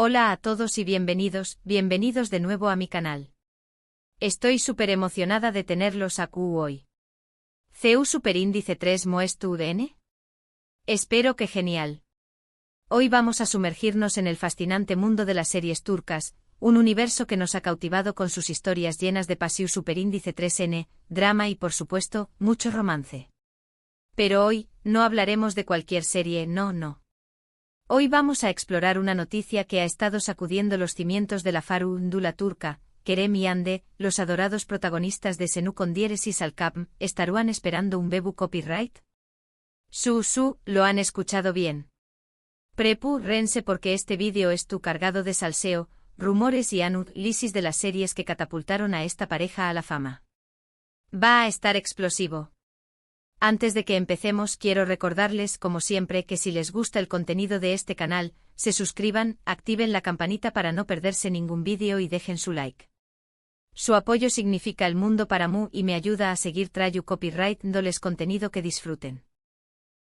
Hola a todos y bienvenidos de nuevo a mi canal. Estoy súper emocionada de tenerlos aquí hoy. ¿CU superíndice 3 Moestu UDN? Espero que genial. Hoy vamos a sumergirnos en el fascinante mundo de las series turcas, un universo que nos ha cautivado con sus historias llenas de pasión superíndice 3N, drama y por supuesto, mucho romance. Pero hoy, no hablaremos de cualquier serie, no. Hoy vamos a explorar una noticia que ha estado sacudiendo los cimientos de la farándula turca. Kerem y Hande, los adorados protagonistas de Senu con diéresis al cap, ¿estarán esperando un bebu copyright? Lo han escuchado bien. Prepárense porque este vídeo es cargado de salseo, rumores y análisis de las series que catapultaron a esta pareja a la fama. Va a estar explosivo. Antes de que empecemos quiero recordarles como siempre que si les gusta el contenido de este canal, se suscriban, activen la campanita para no perderse ningún vídeo y dejen su like. Su apoyo significa el mundo para mí y me ayuda a seguir trayendo copyright dándoles contenido que disfruten.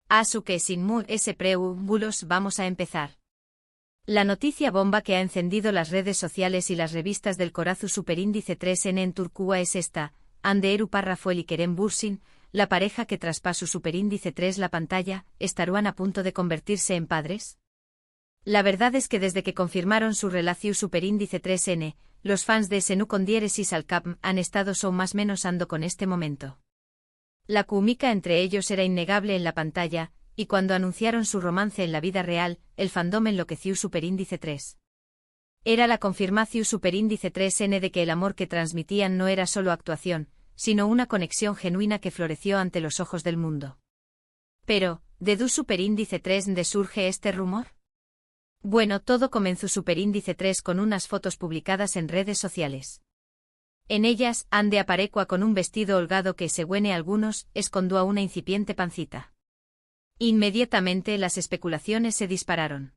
Así que sin más preámbulos vamos a empezar. La noticia bomba que ha encendido las redes sociales y las revistas del corazón superíndice 3N en Turquía es esta: Hande Eruparafuel y Kerem Bürsin, la pareja que traspasó superíndice 3 la pantalla, ¿estarán a punto de convertirse en padres? La verdad es que desde que confirmaron su relación superíndice 3N, los fans de Senu con diéresis al cap han estado más menos ando con este momento. La química entre ellos era innegable en la pantalla, y cuando anunciaron su romance en la vida real, el fandom enloqueció superíndice 3. Era la confirmación superíndice 3N de que el amor que transmitían no era solo actuación, sino una conexión genuina que floreció ante los ojos del mundo. Pero, ¿de dónde superíndice 3 de surge este rumor? Bueno, todo comenzó superíndice 3 con unas fotos publicadas en redes sociales. En ellas, Hande aparecua con un vestido holgado que, según algunos, escondió a una incipiente pancita. Inmediatamente las especulaciones se dispararon.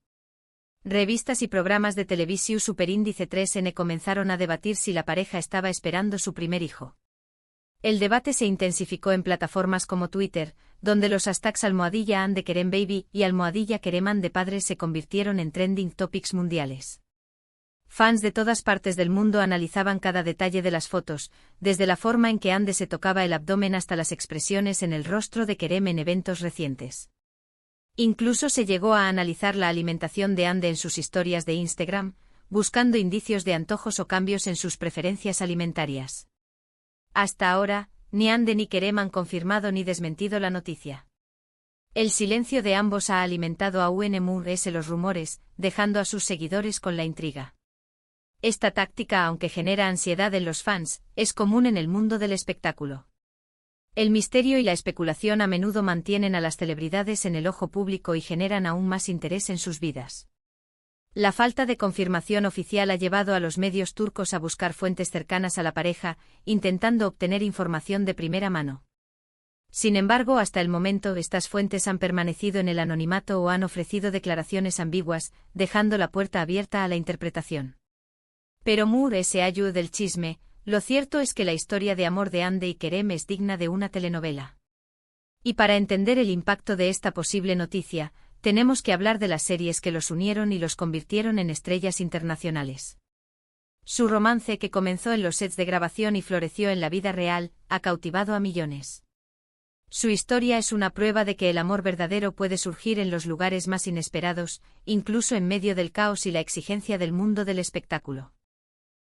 Revistas y programas de televisión superíndice 3N comenzaron a debatir si la pareja estaba esperando su primer hijo. El debate se intensificó en plataformas como Twitter, donde los hashtags #Hande Kerem Baby y #Kerem Hande Padres se convirtieron en trending topics mundiales. Fans de todas partes del mundo analizaban cada detalle de las fotos, desde la forma en que Hande se tocaba el abdomen hasta las expresiones en el rostro de Kerem en eventos recientes. Incluso se llegó a analizar la alimentación de Hande en sus historias de Instagram, buscando indicios de antojos o cambios en sus preferencias alimentarias. Hasta ahora, ni Hande ni Kerem han confirmado ni desmentido la noticia. El silencio de ambos ha alimentado aún los rumores, dejando a sus seguidores con la intriga. Esta táctica, aunque genera ansiedad en los fans, es común en el mundo del espectáculo. El misterio y la especulación a menudo mantienen a las celebridades en el ojo público y generan aún más interés en sus vidas. La falta de confirmación oficial ha llevado a los medios turcos a buscar fuentes cercanas a la pareja, intentando obtener información de primera mano. Sin embargo, hasta el momento estas fuentes han permanecido en el anonimato o han ofrecido declaraciones ambiguas, dejando la puerta abierta a la interpretación. Pero ese ayu del chisme, lo cierto es que la historia de amor de Hande y Kerem es digna de una telenovela. Y para entender el impacto de esta posible noticia, tenemos que hablar de las series que los unieron y los convirtieron en estrellas internacionales. Su romance, que comenzó en los sets de grabación y floreció en la vida real, ha cautivado a millones. Su historia es una prueba de que el amor verdadero puede surgir en los lugares más inesperados, incluso en medio del caos y la exigencia del mundo del espectáculo.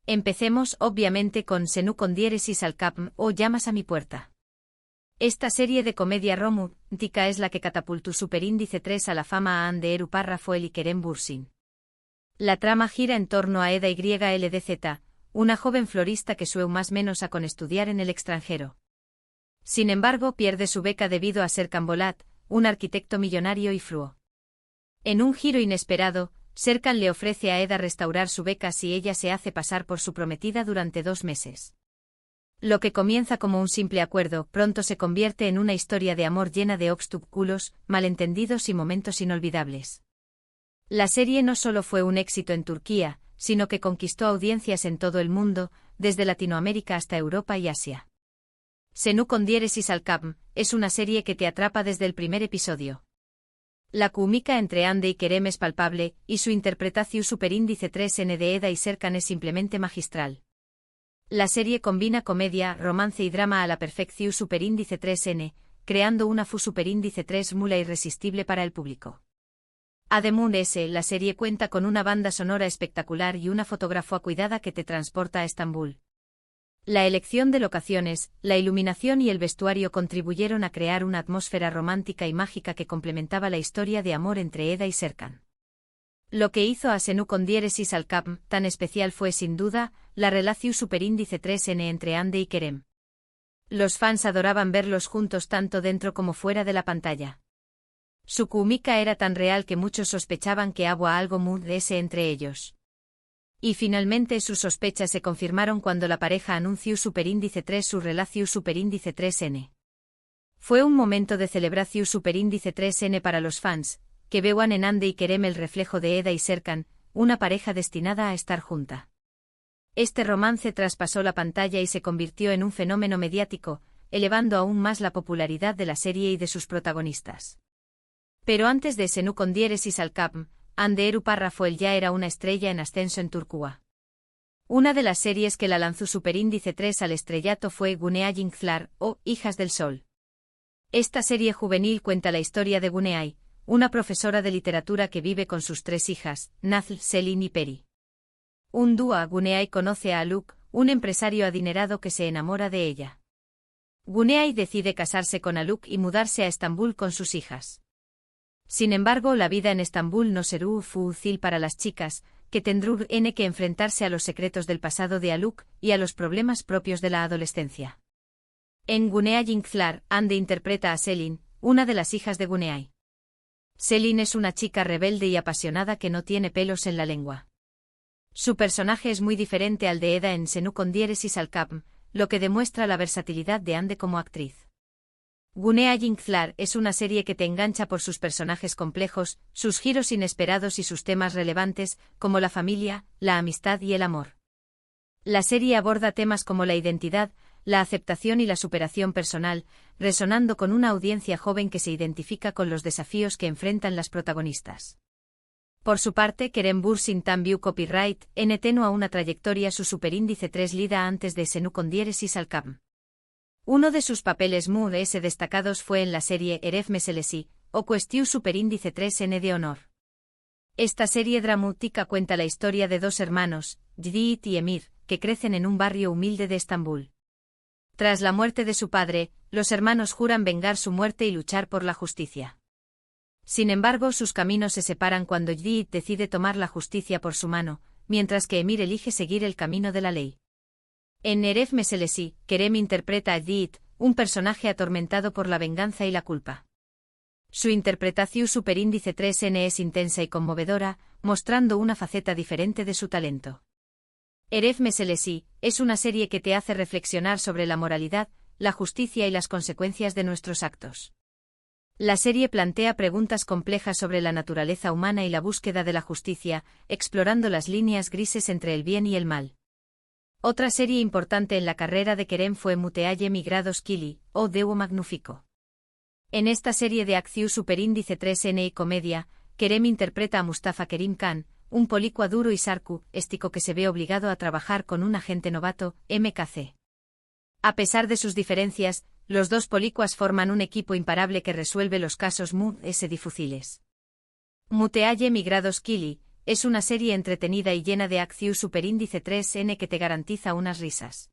Empecemos, obviamente, con Senu con diéresis al cap o Llamas a mi puerta. Esta serie de comedia romántica es la que catapultó superíndice 3 a la fama a Hande Eruparafuel y Kerem Bürsin. La trama gira en torno a Eda YLDZ, una joven florista que más menos a con estudiar en el extranjero. Sin embargo, pierde su beca debido a Serkan Bolat, un arquitecto millonario y fruo. En un giro inesperado, Serkan le ofrece a Eda restaurar su beca si ella se hace pasar por su prometida durante 2 meses. Lo que comienza como un simple acuerdo, pronto se convierte en una historia de amor llena de obstáculos, malentendidos y momentos inolvidables. La serie no solo fue un éxito en Turquía, sino que conquistó audiencias en todo el mundo, desde Latinoamérica hasta Europa y Asia. Senu con diéresis al cap es una serie que te atrapa desde el primer episodio. La química entre Ande y Kerem es palpable, y su interpretación superíndice 3N de Eda y Serkan es simplemente magistral. La serie combina comedia, romance y drama a la perfección superíndice 3N, creando una fu superíndice 3 mula irresistible para el público. Además, la serie cuenta con una banda sonora espectacular y una fotografía cuidada que te transporta a Estambul. La elección de locaciones, la iluminación y el vestuario contribuyeron a crear una atmósfera romántica y mágica que complementaba la historia de amor entre Eda y Serkan. Lo que hizo a Senu con diéresis al Cap tan especial fue sin duda la relación superíndice 3N entre Ande y Kerem. Los fans adoraban verlos juntos tanto dentro como fuera de la pantalla. Su química era tan real que muchos sospechaban que había algo muy de ese entre ellos. Y finalmente sus sospechas se confirmaron cuando la pareja anunció superíndice 3 su relación superíndice 3N. Fue un momento de celebración superíndice 3N para los fans, que vean en Ande y Kerem el reflejo de Eda y Serkan, una pareja destinada a estar junta. Este romance traspasó la pantalla y se convirtió en un fenómeno mediático, elevando aún más la popularidad de la serie y de sus protagonistas. Pero antes de Senu con diéresis al Cap, Ande Eru Parrafoel ya era una estrella en ascenso en Turquía. Una de las series que la lanzó superíndice 3 al estrellato fue Güney Yıldızlar, o Hijas del Sol. Esta serie juvenil cuenta la historia de Güney, una profesora de literatura que vive con sus 3 hijas, Nazlı, Selin y Peri. Un día Güney conoce a Haluk, un empresario adinerado que se enamora de ella. Güney decide casarse con Haluk y mudarse a Estambul con sus hijas. Sin embargo, la vida en Estambul no será fácil para las chicas, que tendrán que enfrentarse a los secretos del pasado de Haluk y a los problemas propios de la adolescencia. En Güney Yıldızlar, Ande interpreta a Selin, una de las hijas de Güney. Selin es una chica rebelde y apasionada que no tiene pelos en la lengua. Su personaje es muy diferente al de Eda en Senu con diéresis al Cap, lo que demuestra la versatilidad de Ande como actriz. Güney Yıldızlar es una serie que te engancha por sus personajes complejos, sus giros inesperados y sus temas relevantes, como la familia, la amistad y el amor. La serie aborda temas como la identidad, la aceptación y la superación personal, resonando con una audiencia joven que se identifica con los desafíos que enfrentan las protagonistas. Por su parte, Kerem Bürsin también copyright, a una trayectoria su superíndice 3 lida antes de Senu con diéresis al Cap. Uno de sus papeles muy destacados fue en la serie Eref Meselesi, o Cuestiu superíndice 3N de honor. Esta serie dramática cuenta la historia de 2 hermanos, Yiğit y Emir, que crecen en un barrio humilde de Estambul. Tras la muerte de su padre, los hermanos juran vengar su muerte y luchar por la justicia. Sin embargo, sus caminos se separan cuando Yiğit decide tomar la justicia por su mano, mientras que Emir elige seguir el camino de la ley. En Eref Meselesi, Kerem interpreta a Yiğit, un personaje atormentado por la venganza y la culpa. Su interpretación superíndice 3N es intensa y conmovedora, mostrando una faceta diferente de su talento. Eref Meselesi es una serie que te hace reflexionar sobre la moralidad, la justicia y las consecuencias de nuestros actos. La serie plantea preguntas complejas sobre la naturaleza humana y la búsqueda de la justicia, explorando las líneas grises entre el bien y el mal. Otra serie importante en la carrera de Kerem fue Muteaye Migrados Kili, o Dewo Magnifico. En esta serie de acción superíndice 3N y comedia, Kerem interpreta a Mustafa Kerim Khan, un policua duro y sarcástico que se ve obligado a trabajar con un agente novato, MKC. A pesar de sus diferencias, los 2 policuas forman un equipo imparable que resuelve los casos muy difíciles. Muteaye Migrados Kili es una serie entretenida y llena de acción superíndice 3N que te garantiza unas risas.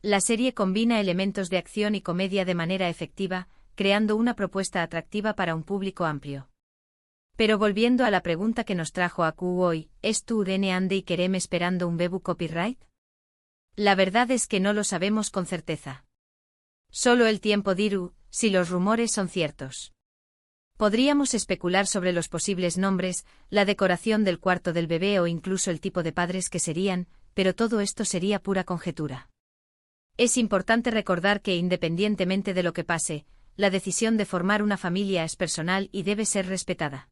La serie combina elementos de acción y comedia de manera efectiva, creando una propuesta atractiva para un público amplio. Pero volviendo a la pregunta que nos trajo a Q hoy, ¿es tu Ande y Kerem esperando un bebu copyright? La verdad es que no lo sabemos con certeza. Solo el tiempo dirá si los rumores son ciertos. Podríamos especular sobre los posibles nombres, la decoración del cuarto del bebé o incluso el tipo de padres que serían, pero todo esto sería pura conjetura. Es importante recordar que independientemente de lo que pase, la decisión de formar una familia es personal y debe ser respetada.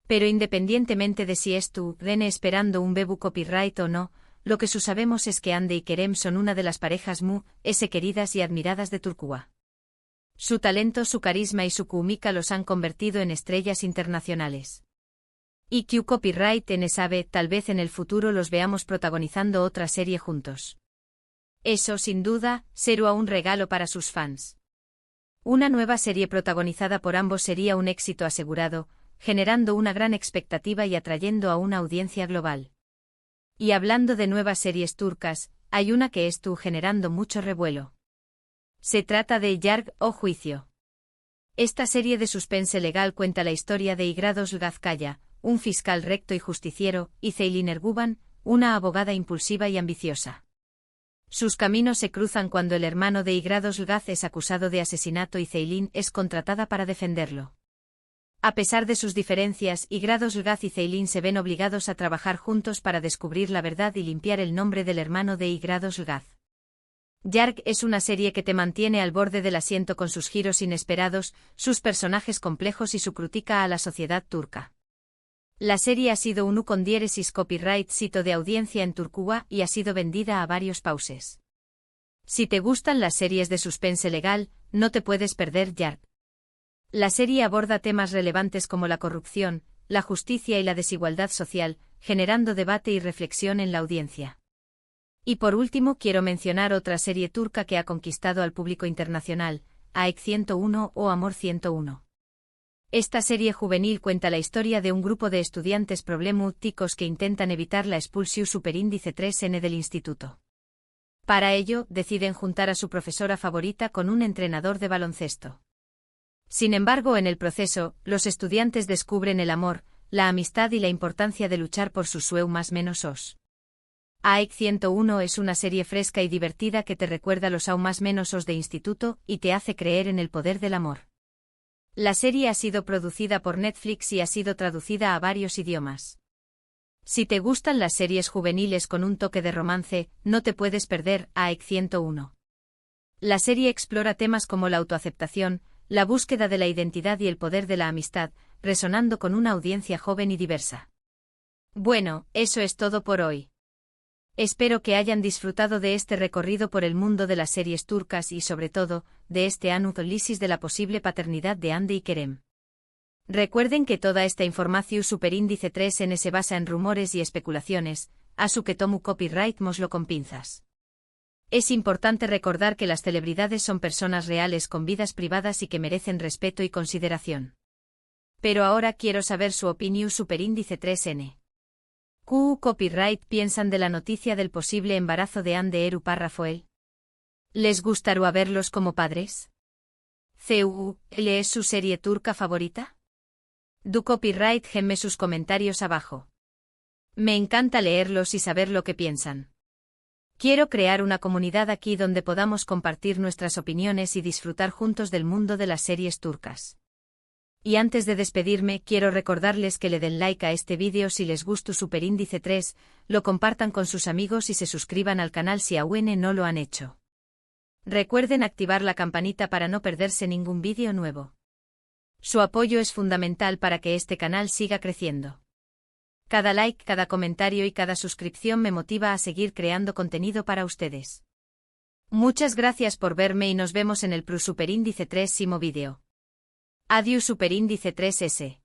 Pero independientemente de si es tu Rene esperando un bebu copyright o no, lo que sabemos es que Ande y Kerem son una de las parejas queridas y admiradas de Turquía. Su talento, su carisma y su química los han convertido en estrellas internacionales. IQ Copyright N sabe, tal vez en el futuro los veamos protagonizando otra serie juntos. Eso, sin duda, será un regalo para sus fans. Una nueva serie protagonizada por ambos sería un éxito asegurado, generando una gran expectativa y atrayendo a una audiencia global. Y hablando de nuevas series turcas, hay una que está generando mucho revuelo. Se trata de Yargı o Juicio. Esta serie de suspense legal cuenta la historia de İgrados Gazkaya, un fiscal recto y justiciero, y Ceylin Erguvan, una abogada impulsiva y ambiciosa. Sus caminos se cruzan cuando el hermano de İgrados Gaz es acusado de asesinato y Ceylin es contratada para defenderlo. A pesar de sus diferencias, İgrados Gaz y Ceylin se ven obligados a trabajar juntos para descubrir la verdad y limpiar el nombre del hermano de İgrados Gaz. Yargı es una serie que te mantiene al borde del asiento con sus giros inesperados, sus personajes complejos y su crítica a la sociedad turca. La serie ha sido un con diéresis copyright sito de audiencia en Turquía y ha sido vendida a varios países. Si te gustan las series de suspense legal, no te puedes perder Yargı. La serie aborda temas relevantes como la corrupción, la justicia y la desigualdad social, generando debate y reflexión en la audiencia. Y por último quiero mencionar otra serie turca que ha conquistado al público internacional, Aşk 101 o Amor 101. Esta serie juvenil cuenta la historia de un grupo de estudiantes problemáticos que intentan evitar la expulsión superíndice 3N del instituto. Para ello, deciden juntar a su profesora favorita con un entrenador de baloncesto. Sin embargo, en el proceso, los estudiantes descubren el amor, la amistad y la importancia de luchar por sus sueños menos. Aşk 101 es una serie fresca y divertida que te recuerda los aún más menosos de instituto y te hace creer en el poder del amor. La serie ha sido producida por Netflix y ha sido traducida a varios idiomas. Si te gustan las series juveniles con un toque de romance, no te puedes perder Aşk 101. La serie explora temas como la autoaceptación, la búsqueda de la identidad y el poder de la amistad, resonando con una audiencia joven y diversa. Bueno, eso es todo por hoy. Espero que hayan disfrutado de este recorrido por el mundo de las series turcas y sobre todo, de este análisis de la posible paternidad de Hande y Kerem. Recuerden que toda esta información superíndice 3N se basa en rumores y especulaciones, a su que tomo copyright moslo con pinzas. Es importante recordar que las celebridades son personas reales con vidas privadas y que merecen respeto y consideración. Pero ahora quiero saber su opinión superíndice 3N. ¿Qué copyright piensan de la noticia del posible embarazo de Hande Eru Rafael? ¿Les gustaría verlos como padres? ¿Es su serie turca favorita? Du copyright gemme sus comentarios abajo. Me encanta leerlos y saber lo que piensan. Quiero crear una comunidad aquí donde podamos compartir nuestras opiniones y disfrutar juntos del mundo de las series turcas. Y antes de despedirme, quiero recordarles que le den like a este vídeo si les gustó superíndice 3, lo compartan con sus amigos y se suscriban al canal si aún no lo han hecho. Recuerden activar la campanita para no perderse ningún vídeo nuevo. Su apoyo es fundamental para que este canal siga creciendo. Cada like, cada comentario y cada suscripción me motiva a seguir creando contenido para ustedes. Muchas gracias por verme y nos vemos en el superíndice 3 vídeo. Adiós superíndice 3S.